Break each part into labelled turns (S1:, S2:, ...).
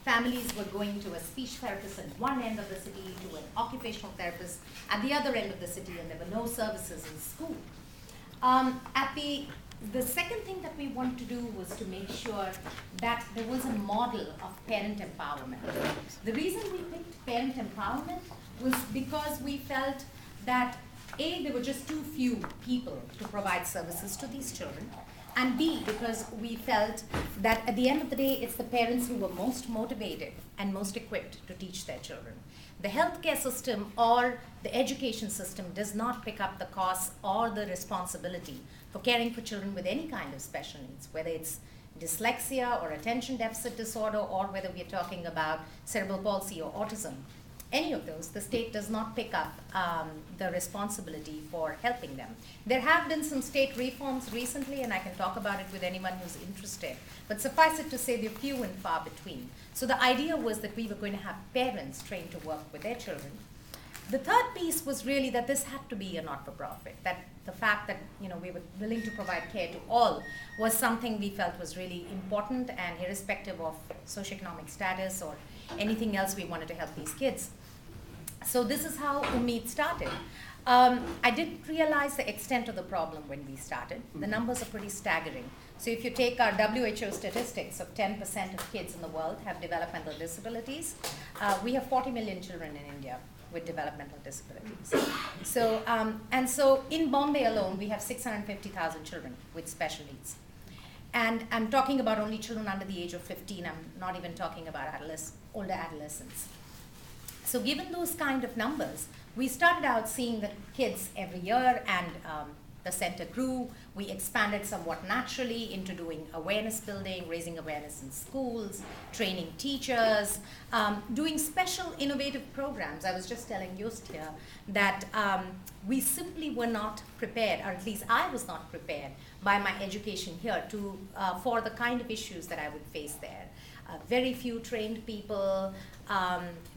S1: families were going to a speech therapist at one end of the city, to an occupational therapist at the other end of the city, and there were no services in school. The second thing that we wanted to do was to make sure that there was a model of parent empowerment. The reason we picked parent empowerment was because we felt that A, there were just too few people to provide services to these children, and B, because we felt that at the end of the day, it's the parents who were most motivated and most equipped to teach their children. The healthcare system or the education system does not pick up the costs or the responsibility for caring for children with any kind of special needs, whether it's dyslexia or attention deficit disorder, or whether we are talking about cerebral palsy or autism. Any of those, the state does not pick up the responsibility for helping them. There have been some state reforms recently, and I can talk about it with anyone who's interested, but suffice it to say they're few and far between. So the idea was that we were going to have parents trained to work with their children. The third piece was really that this had to be a not-for-profit, that the fact that we were willing to provide care to all was something we felt was really important, and irrespective of socioeconomic status or anything else, we wanted to help these kids. So this is how Umeed started. I didn't realize the extent of the problem when we started. The numbers are pretty staggering. So if you take our WHO statistics of 10% of kids in the world have developmental disabilities, we have 40 million children in India with developmental disabilities. So, and so in Bombay alone, we have 650,000 children with special needs. And I'm talking about only children under the age of 15. I'm not even talking about older adolescents. So given those kind of numbers, we started out seeing the kids every year, and the center grew. We expanded somewhat naturally into doing awareness building, raising awareness in schools, training teachers, doing special innovative programs. I was just telling Joost here that we simply were not prepared, or at least I was not prepared by my education here for the kind of issues that I would face there. Very few trained people,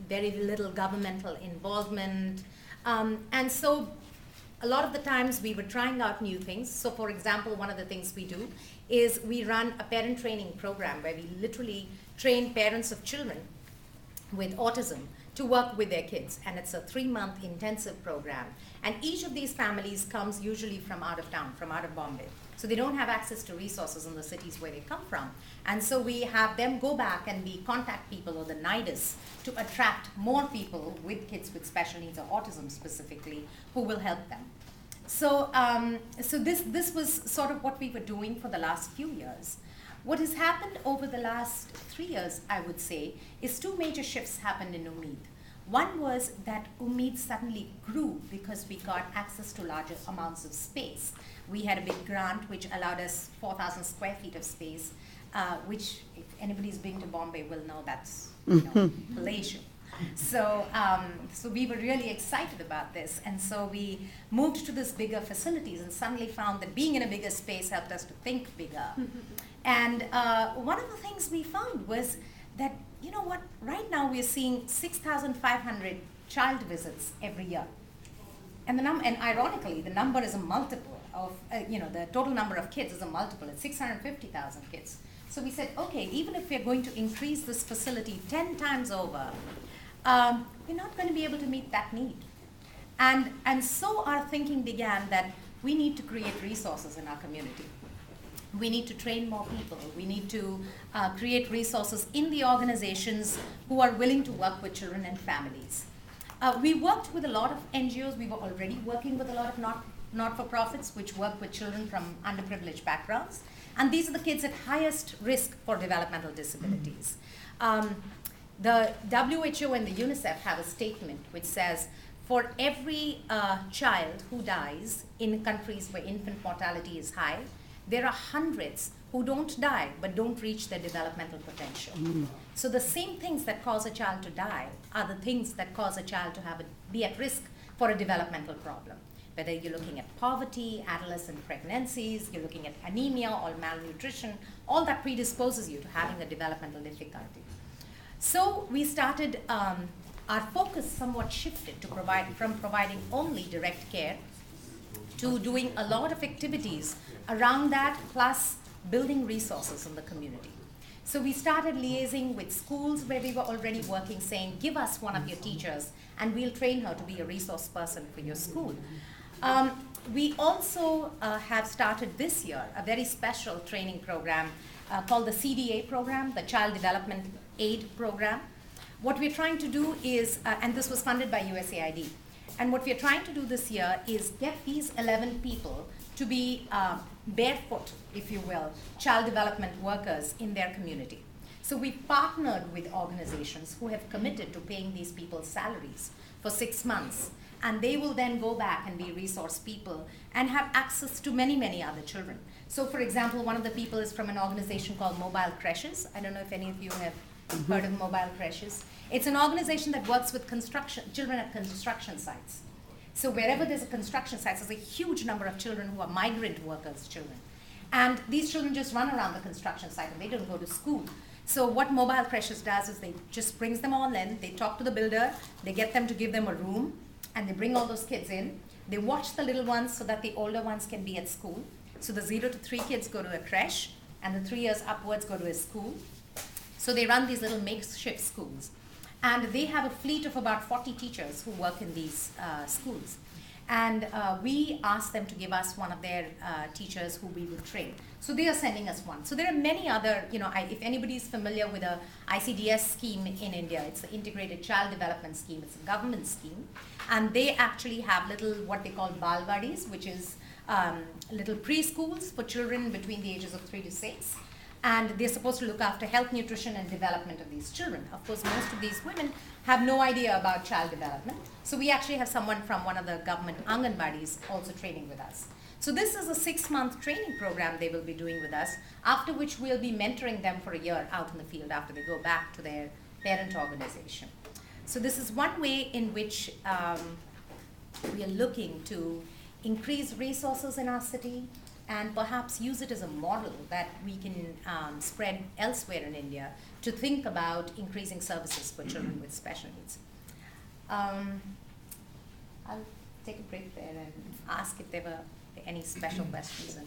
S1: very little governmental involvement, and so a lot of the times we were trying out new things. So for example, one of the things we do is we run a parent training program where we literally train parents of children with autism to work with their kids, and it's a 3-month intensive program. And each of these families comes usually from out of town, from out of Bombay. So they don't have access to resources in the cities where they come from. And so we have them go back and we contact people, or the NIDAS, to attract more people with kids with special needs, or autism specifically, who will help them. So, this was sort of what we were doing for the last few years. What has happened over the last 3 years, I would say, is 2 major shifts happened in Umeed. One was that Umeed suddenly grew because we got access to larger amounts of space. We had a big grant which allowed us 4,000 square feet of space, which, if anybody's been to Bombay, will know that's palatial. So, so we were really excited about this, and so we moved to this bigger facilities and suddenly found that being in a bigger space helped us to think bigger. And one of the things we found was that, you know what, right now we're seeing 6,500 child visits every year. And ironically, the number is a multiple of, the total number of kids is a multiple. It's 650,000 kids. So we said, okay, even if we're going to increase this facility 10 times over, we're not going to be able to meet that need. And so our thinking began that we need to create resources in our community. We need to train more people. We need to create resources in the organizations who are willing to work with children and families. We worked with a lot of NGOs. We were already working with a lot of not-for-profits which work with children from underprivileged backgrounds. And these are the kids at highest risk for developmental disabilities. The WHO and the UNICEF have a statement which says, for every child who dies in countries where infant mortality is high, there are hundreds who don't die but don't reach their developmental potential. So the same things that cause a child to die are the things that cause a child to be at risk for a developmental problem. Whether you're looking at poverty, adolescent pregnancies, you're looking at anemia or malnutrition, all that predisposes you to having a developmental difficulty. So we started, our focus somewhat shifted from providing only direct care to doing a lot of activities around that, plus building resources in the community. So we started liaising with schools where we were already working, saying, give us one of your teachers and we'll train her to be a resource person for your school. We also have started this year a very special training program called the CDA program, the Child Development Aid Program. What we're trying to do is, and this was funded by USAID, and what we're trying to do this year is get these 11 people to be barefoot, if you will, child development workers in their community. So we partnered with organizations who have committed to paying these people's salaries for 6 months, and they will then go back and be resource people and have access to many, many other children. So for example, one of the people is from an organization called Mobile Creches. I don't know if any of you have heard of Mobile Creches. It's an organization that works with children at construction sites. So wherever there's a construction site, there's a huge number of children who are migrant workers' children. And these children just run around the construction site and they don't go to school. So what Mobile Creches does is they just brings them all in, they talk to the builder, they get them to give them a room, and they bring all those kids in. They watch the little ones so that the older ones can be at school. So the 0 to 3 kids go to a creche, and the 3 years upwards go to a school. So they run these little makeshift schools. And they have a fleet of about 40 teachers who work in these schools. And we asked them to give us one of their teachers who we would train. So they are sending us one. So there are many other, if anybody is familiar with a ICDS scheme in India, it's the Integrated Child Development Scheme. It's a government scheme. And they actually have little, what they call balwadis, which is little preschools for children between the ages of 3 to 6. And they're supposed to look after health, nutrition, and development of these children. Of course, most of these women have no idea about child development. So we actually have someone from one of the government Anganwadis also training with us. So this is a 6-month training program they will be doing with us, after which we'll be mentoring them for a year out in the field after they go back to their parent organization. So this is one way in which we are looking to increase resources in our city, and perhaps use it as a model that we can spread elsewhere in India to think about increasing services for children with special needs. I'll take a break there and ask if there were any special questions.